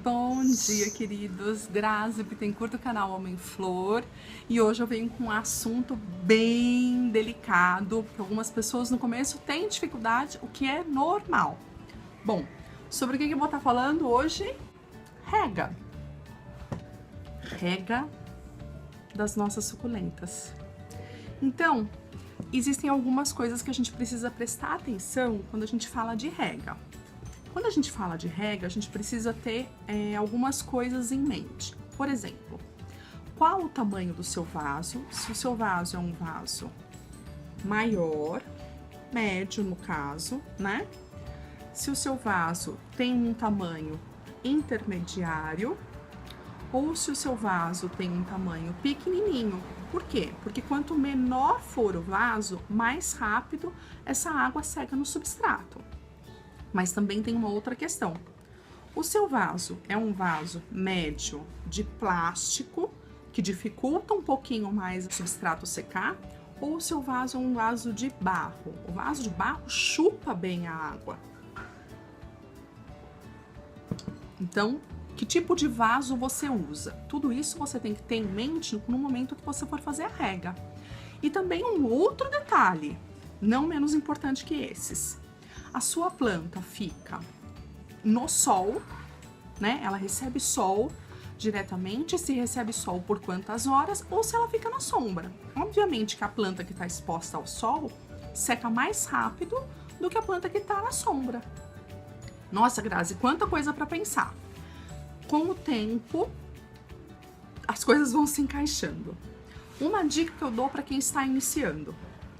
Bom dia, queridos. Grazi Bittencourt do canal Homem Flor. E hoje eu venho com um assunto bem delicado, porque algumas pessoas no começo têm dificuldade, o que é normal. Bom, sobre o que eu vou estar falando hoje? Rega. Rega das nossas suculentas. Então, existem algumas coisas que a gente precisa prestar atenção quando a gente fala de rega. Quando a gente fala de rega, a gente precisa ter algumas coisas em mente. Por exemplo, qual o tamanho do seu vaso? Se o seu vaso é um vaso maior, médio no caso, né? Se o seu vaso tem um tamanho intermediário ou se o seu vaso tem um tamanho pequenininho. Por quê? Porque quanto menor for o vaso, mais rápido essa água seca no substrato. Mas também tem uma outra questão. O seu vaso é um vaso médio de plástico, que dificulta um pouquinho mais o substrato secar, ou o seu vaso é um vaso de barro? O vaso de barro chupa bem a água. Então, que tipo de vaso você usa? Tudo isso você tem que ter em mente no momento que você for fazer a rega. E também um outro detalhe, não menos importante que esses. A sua planta fica no sol, né? Ela recebe sol diretamente, se recebe sol por quantas horas, ou se ela fica na sombra. Obviamente que a planta que está exposta ao sol seca mais rápido do que a planta que está na sombra. Nossa, Grazi, quanta coisa para pensar. Com o tempo, as coisas vão se encaixando. Uma dica que eu dou para quem está iniciando.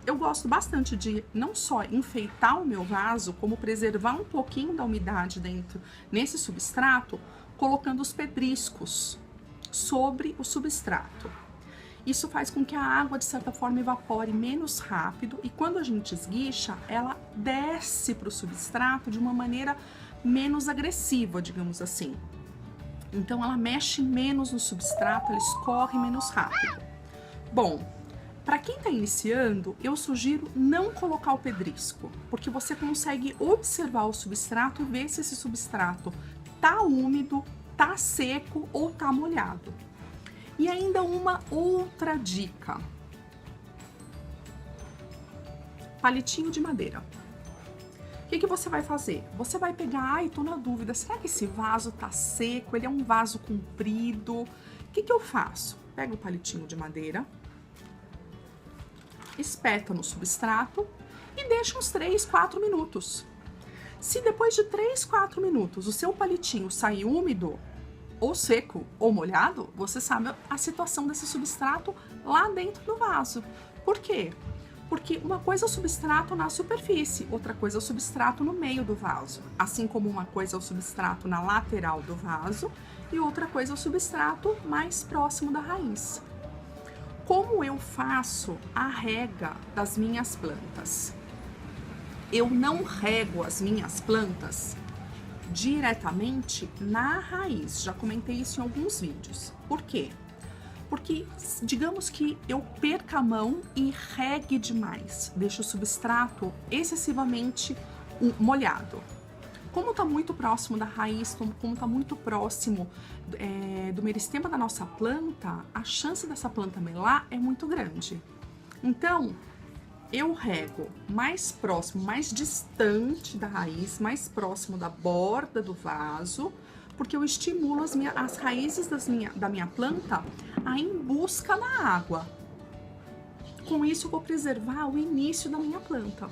Eu gosto bastante de não só enfeitar o meu vaso, como preservar um pouquinho da umidade dentro nesse substrato, colocando os pedriscos sobre o substrato. Isso faz com que a água, de certa forma, evapore menos rápido e quando a gente esguicha, ela desce para o substrato de uma maneira menos agressiva, digamos assim. Então, ela mexe menos no substrato, ela escorre menos rápido. Bom, para quem está iniciando, eu sugiro não colocar o pedrisco, porque você consegue observar o substrato e ver se esse substrato tá úmido, tá seco ou tá molhado. E ainda uma outra dica. Palitinho de madeira. O que você vai fazer? Você vai pegar, tô na dúvida, será que esse vaso tá seco? Ele é um vaso comprido? O que eu faço? Pego o palitinho de madeira, espeta no substrato e deixa uns 3, 4 minutos. Se depois de 3, 4 minutos o seu palitinho sair úmido, ou seco, ou molhado, você sabe a situação desse substrato lá dentro do vaso. Por quê? Porque uma coisa é o substrato na superfície, outra coisa é o substrato no meio do vaso. Assim como uma coisa é o substrato na lateral do vaso e outra coisa é o substrato mais próximo da raiz. Como eu faço a rega das minhas plantas? Eu não rego as minhas plantas diretamente na raiz. Já comentei isso em alguns vídeos. Por quê? Porque, digamos que eu perca a mão e regue demais, deixo o substrato excessivamente molhado. Como está muito próximo da raiz, como está muito próximo do meristema da nossa planta, a chance dessa planta melar é muito grande. Então, eu rego mais próximo, mais distante da raiz, mais próximo da borda do vaso, porque eu estimulo as raízes da minha planta a ir em busca da água. Com isso, eu vou preservar o início da minha planta,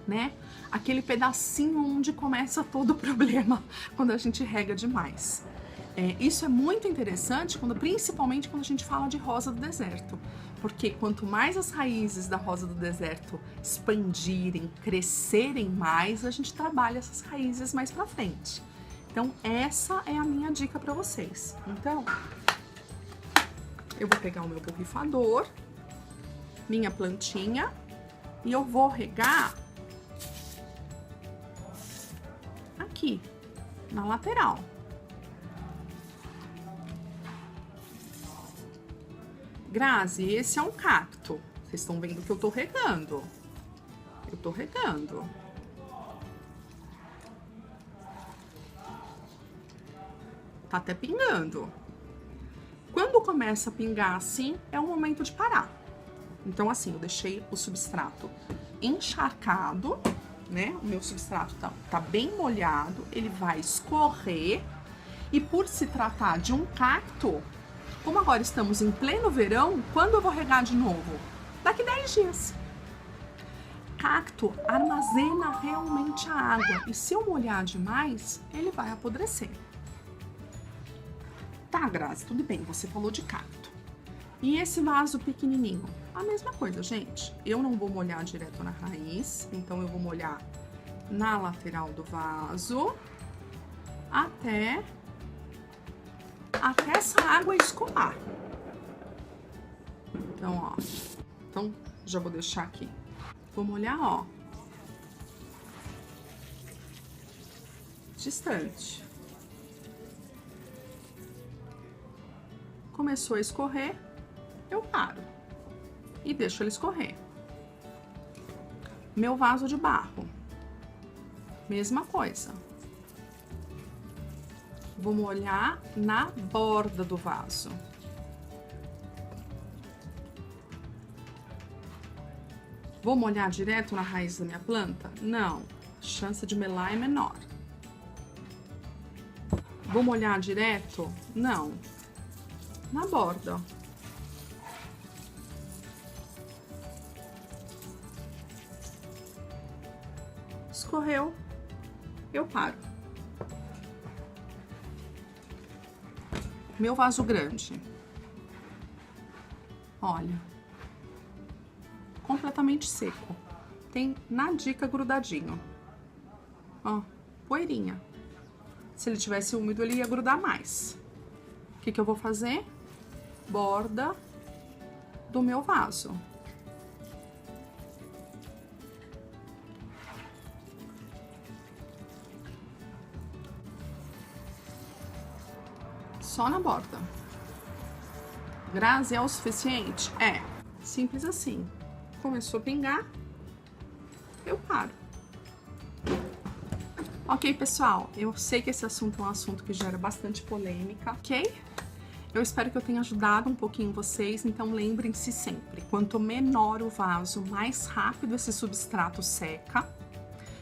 né? Aquele pedacinho onde começa todo o problema quando a gente rega demais. Isso é muito interessante, principalmente quando a gente fala de rosa do deserto, porque quanto mais as raízes da rosa do deserto expandirem, crescerem mais, a gente trabalha essas raízes mais pra frente. Então, essa é a minha dica para vocês. Então, eu vou pegar o meu borrifador, minha plantinha, e eu vou regar aqui, na lateral. Grazi, esse é um cacto. Vocês estão vendo que eu tô regando. Eu tô regando. tá até pingando. Quando começa a pingar assim, é o momento de parar. Então, assim, eu deixei o substrato encharcado, né? O meu substrato tá bem molhado, ele vai escorrer. E por se tratar de um cacto, como agora estamos em pleno verão, quando eu vou regar de novo? Daqui 10 dias. Cacto armazena realmente a água e se eu molhar demais, ele vai apodrecer. Tá, Grazi, tudo bem, você falou de cacto. E esse vaso pequenininho? A mesma coisa, gente. Eu não vou molhar direto na raiz, então eu vou molhar na lateral do vaso até essa água escoar. Então, ó. Então, já vou deixar aqui. Vou molhar, ó. Distante. Começou a escorrer, eu paro. E deixo ele escorrer. Meu vaso de barro. Mesma coisa. Vou molhar na borda do vaso. Vou molhar direto na raiz da minha planta? Não, a chance de melar é menor. Vou molhar direto? Não, na borda. Escorreu, eu paro. Meu vaso grande, olha, completamente seco, tem na dica grudadinho, ó, poeirinha. Se ele tivesse úmido, ele ia grudar mais. O que que eu vou fazer? Borda do meu vaso. Só na borda. Grazi, é o suficiente? É. Simples assim. Começou a pingar, eu paro. Ok, pessoal, eu sei que esse assunto é um assunto que gera bastante polêmica, ok? Eu espero que eu tenha ajudado um pouquinho vocês, então lembrem-se sempre, quanto menor o vaso, mais rápido esse substrato seca.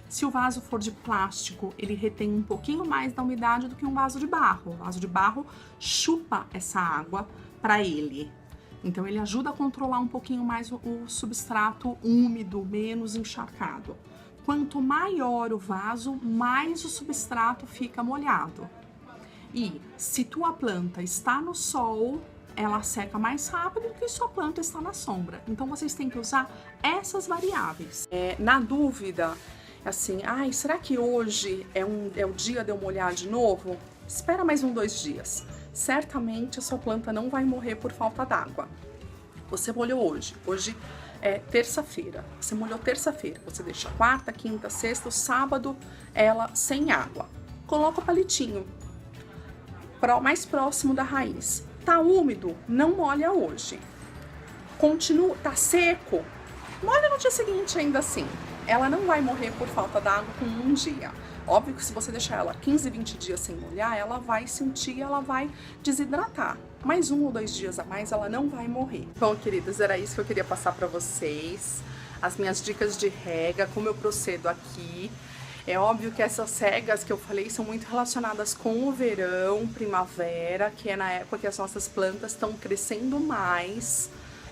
Se o vaso for de plástico, ele retém um pouquinho mais da umidade do que um vaso de barro. O vaso de barro chupa essa água para ele. Então, ele ajuda a controlar um pouquinho mais o substrato úmido, menos encharcado. Quanto maior o vaso, mais o substrato fica molhado. E se tua planta está no sol, ela seca mais rápido do que sua planta está na sombra. Então, vocês têm que usar essas variáveis. Na dúvida, assim, ai, será que hoje é o dia de eu molhar de novo? Espera mais 2 dias. Certamente a sua planta não vai morrer por falta d'água. Você molhou hoje é terça-feira. Você molhou terça-feira. Você deixa quarta, quinta, sexta, sábado, ela sem água. Coloca o palitinho mais próximo da raiz. Tá úmido? Não molha hoje. Continua, tá seco? Molha no dia seguinte ainda assim. Ela não vai morrer por falta d'água com 1 dia. Óbvio que se você deixar ela 15, 20 dias sem molhar, ela vai sentir, ela vai desidratar. Mais 1 ou 2 dias a mais, ela não vai morrer. Bom, queridas, era isso que eu queria passar pra vocês. As minhas dicas de rega, como eu procedo aqui. É óbvio que essas regas que eu falei são muito relacionadas com o verão, primavera, que é na época que as nossas plantas estão crescendo mais.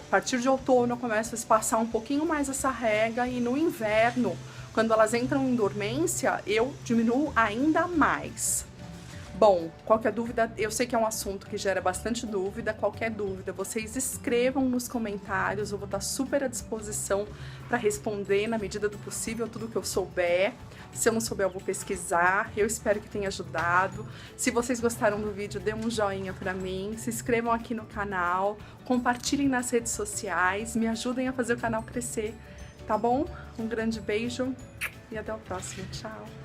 A partir de outono eu começo a espaçar um pouquinho mais essa rega e no inverno, quando elas entram em dormência, eu diminuo ainda mais. Bom, qualquer dúvida, eu sei que é um assunto que gera bastante dúvida, qualquer dúvida, vocês escrevam nos comentários, eu vou estar super à disposição para responder na medida do possível tudo que eu souber. Se eu não souber, eu vou pesquisar. Eu espero que tenha ajudado. Se vocês gostaram do vídeo, dê um joinha pra mim. Se inscrevam aqui no canal. Compartilhem nas redes sociais. Me ajudem a fazer o canal crescer. Tá bom? Um grande beijo e até o próximo. Tchau!